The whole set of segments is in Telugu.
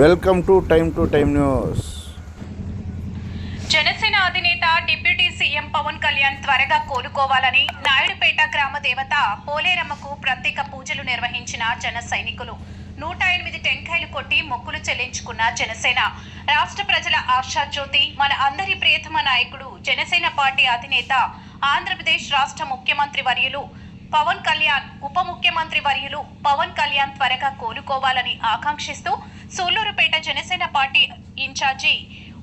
Welcome to time news. Janasena అధినేత డిప్యూటీ సీఎం పవన్ కళ్యాణ్ త్వరగా కోలుకోవాలని నాయుడుపేట గ్రామ దేవత పోలేరమ్మకు ప్రత్యేక పూజలు నిర్వహించిన జన సైనికులు. 108 టెంకాయలు కొట్టి మొక్కులు చెల్లించుకున్న జనసేన రాష్ట్ర ప్రజల ఆశాజ్యోతి, మన అందరి ప్రియతమ నాయకుడు, జనసేన పార్టీ అధినేత, ఆంధ్రప్రదేశ్ రాష్ట్ర ముఖ్యమంత్రి వర్యులు పవన్ కళ్యాణ్, ఉప ముఖ్యమంత్రి వర్యులు పవన్ కళ్యాణ్ త్వరగా కోలుకోవాలని ఆకాంక్షిస్తూ సూళ్లూరుపేట జనసేన పార్టీ ఇన్ఛార్జి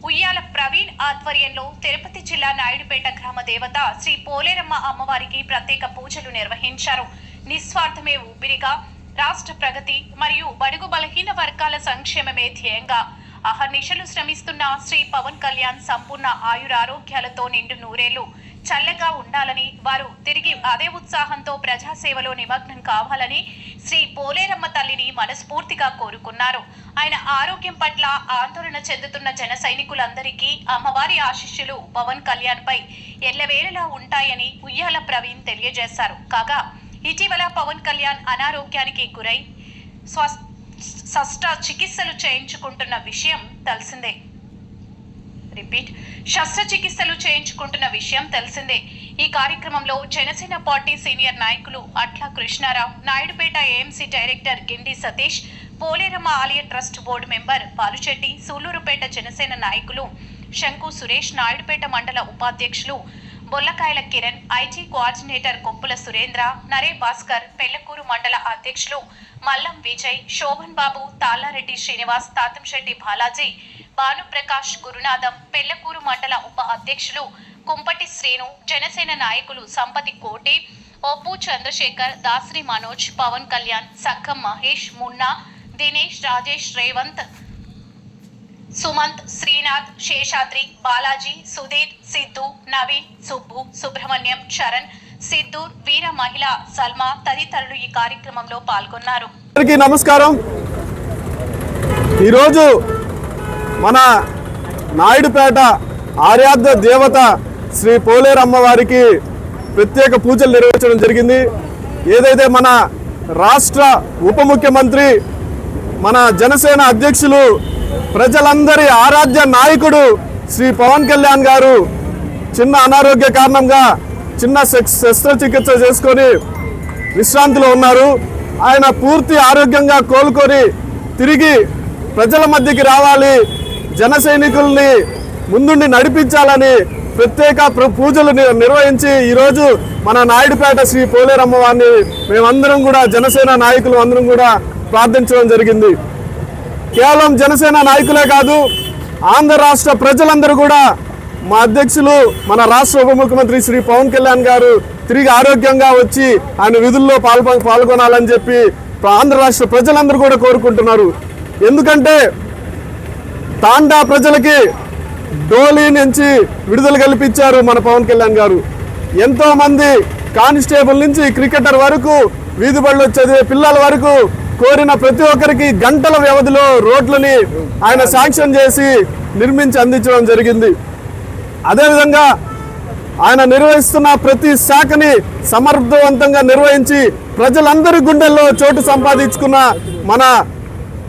ఉయ్యాల ప్రవీణ్ ఆధ్వర్యంలో తిరుపతి జిల్లా నాయుడుపేట గ్రామ దేవత శ్రీ పోలేరమ్మ అమ్మవారికి ప్రత్యేక పూజలు నిర్వహించారు. నిస్వార్థమే ఊపిరిగా రాష్ట్ర ప్రగతి మరియు బడుగు బలహీన వర్గాల సంక్షేమమే ధ్యేయంగా అహర్నిశలు శ్రమిస్తున్న శ్రీ పవన్ కళ్యాణ్ సంపూర్ణ ఆయురారోగ్యాలతో నిండు నూరేళ్లు చల్లగా ఉండాలని, వారు తిరిగి అదే ఉత్సాహంతో ప్రజాసేవలో నిమగ్నం కావాలని శ్రీ పోలేరమ్మ తల్లిని మనస్ఫూర్తిగా కోరుకున్నారు. ఆయన ఆరోగ్యం పట్ల ఆందోళన చెందుతున్న జన సైనికులందరికీ అమ్మవారి ఆశీస్సులు పవన్ కళ్యాణ్ పై ఎల్లవేళలా ఉంటాయని ఉయ్యాల ప్రవీణ్ తెలియజేశారు. కాగా ఇటీవల పవన్ కళ్యాణ్ అనారోగ్యానికి గురై శస్త్రచికిత్సలు చేయించుకుంటున్న విషయం తెలిసిందే. ఈ కార్యక్రమంలో జనసేన పార్టీ సీనియర్ నాయకులు అట్ల కృష్ణారావు, నాయుడుపేట ఏఎంసీ డైరెక్టర్ గిండి సతీష్, పోలేరమ్మ ఆలయ trust board member Paluchetti, Sullurpeta Janasena నాయకులు శంకు సురేష్, నాయుడుపేట మండల ఉపాధ్యక్షులు బొల్లకాయల కిరణ్, ఐటీ కోఆర్డినేటర్ కొప్పుల సురేంద్ర, నరే భాస్కర్, పెళ్లకూరు మండల అధ్యక్షులు మల్లం విజయ్, శోభన్ బాబు, తాళ్లారెడ్డి శ్రీనివాస్, తాతంశెట్టి బాలాజీ, భానుప్రకాష్, గురునాథం, పెళ్లకూరు మండల ఉప అధ్యక్షులు కుంపటి శ్రీను, జనసేన నాయకులు సంపతి కోటి, ఓపు చంద్రశేఖర్, దాసరి మనోజ్, పవన్ కళ్యాణ్, సక్కం మహేష్, మున్నా, దినేష్, రాజేష్, రేవంత్, సుమంత్, శ్రీనాథ్, శేషాద్రి, బాలాజీ, సుధీర్, సిద్ధు, నవీన్, సుబ్బు, సుబ్రహ్మణ్యం, చరణ్, సిద్ధూర్, వీర మహిళ సల్మా తదితరులు ఈ కార్యక్రమంలో పాల్గొన్నారు. నమస్కారం. ఈరోజు మన నాయుడుపేట ఆరాధ్య దేవత శ్రీ పోలేరమ్మ వారికి ప్రత్యేక పూజలు నిర్వహించడం జరిగింది. ఏదైతే మన రాష్ట్ర ఉప ముఖ్యమంత్రి, మన జనసేన అధ్యక్షులు, ప్రజలందరి ఆరాధ్య నాయకుడు శ్రీ పవన్ కళ్యాణ్ గారు చిన్న అనారోగ్య కారణంగా చిన్న శస్త్రచికిత్స చేసుకొని విశ్రాంతిలో ఉన్నారు. ఆయన పూర్తి ఆరోగ్యంగా కోలుకొని తిరిగి ప్రజల మధ్యకి రావాలి, జన సైనికుల్ని ముందుండి నడిపించాలని ప్రత్యేక పూజలు నిర్వహించి ఈరోజు మన నాయుడుపేట శ్రీ పోలేరమ్మ వారిని మేమందరం కూడా జనసేన నాయకులు అందరం కూడా ప్రార్థించడం జరిగింది. కేవలం జనసేన నాయకులే కాదు, ఆంధ్ర రాష్ట్ర ప్రజలందరూ కూడా మా అధ్యక్షులు, మన రాష్ట్ర ఉప ముఖ్యమంత్రి శ్రీ పవన్ కళ్యాణ్ గారు తిరిగి ఆరోగ్యంగా వచ్చి ఆయన విధుల్లో పాల్గొనాలని చెప్పి ఆంధ్ర రాష్ట్ర ప్రజలందరూ కూడా కోరుకుంటున్నారు. ఎందుకంటే తాండా ప్రజలకి డోలీ నుంచి విడుదల కల్పించారు మన పవన్ కళ్యాణ్ గారు. ఎంతో మంది కానిస్టేబుల్ నుంచి క్రికెటర్ వరకు, వీధి బడిలో చదివే పిల్లల వరకు కోరిన ప్రతి ఒక్కరికి గంటల వ్యవధిలో రోడ్లని ఆయన శాంక్షన్ చేసి నిర్మించి అందించడం జరిగింది. అదేవిధంగా ఆయన నిర్వహిస్తున్న ప్రతి శాఖని సమర్థవంతంగా నిర్వహించి ప్రజలందరి గుండెల్లో చోటు సంపాదించుకున్న మన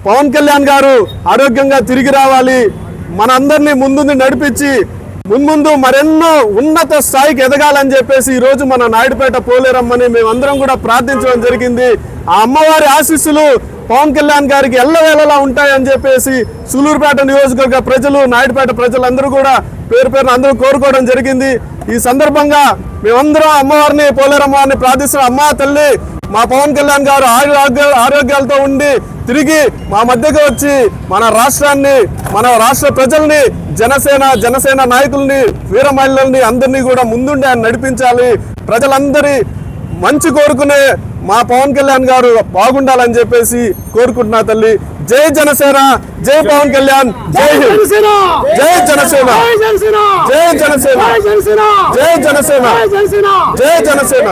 పవన్ కళ్యాణ్ గారు ఆరోగ్యంగా తిరిగి రావాలి, మనందరినీ ముందుండి నడిపించి మున్ముందు మరెన్నో ఉన్నత స్థాయికి ఎదగాలని చెప్పేసి ఈరోజు మన నాయుడుపేట పోలేరమ్మని మేమందరం కూడా ప్రార్థించడం జరిగింది. ఆ అమ్మవారి ఆశీస్సులు పవన్ కళ్యాణ్ గారికి ఎల్లవేళలా ఉంటాయని చెప్పేసి సూళ్లూరుపేట నియోజకవర్గ ప్రజలు, నాయుడుపేట ప్రజలందరూ కూడా పేరు పేరున అందరూ కోరుకోవడం జరిగింది. ఈ సందర్భంగా మేమందరం అమ్మవారిని, పోలేరమ్మవారిని ప్రార్థిస్తున్నాం. అమ్మా తల్లి, మా పవన్ కళ్యాణ్ గారు ఆరోగ్యాలతో ఉండి తిరిగి మా మధ్యకు వచ్చి మన రాష్ట్రాన్ని, మన రాష్ట్ర ప్రజల్ని, జనసేన నాయకుల్ని, వీర మహిళల్ని అందరినీ కూడా ముందుండి ఆయన నడిపించాలి. ప్రజలందరి మంచి కోరుకునే మా పవన్ కళ్యాణ్ గారు బాగుండాలని చెప్పేసి కోరుకుంటున్నా తల్లి. జై జనసేన, జై పవన్ కళ్యాణ్, జై హింద్, జై జనసేన, జై జనసేన, జై జనసేన, జై జనసేన.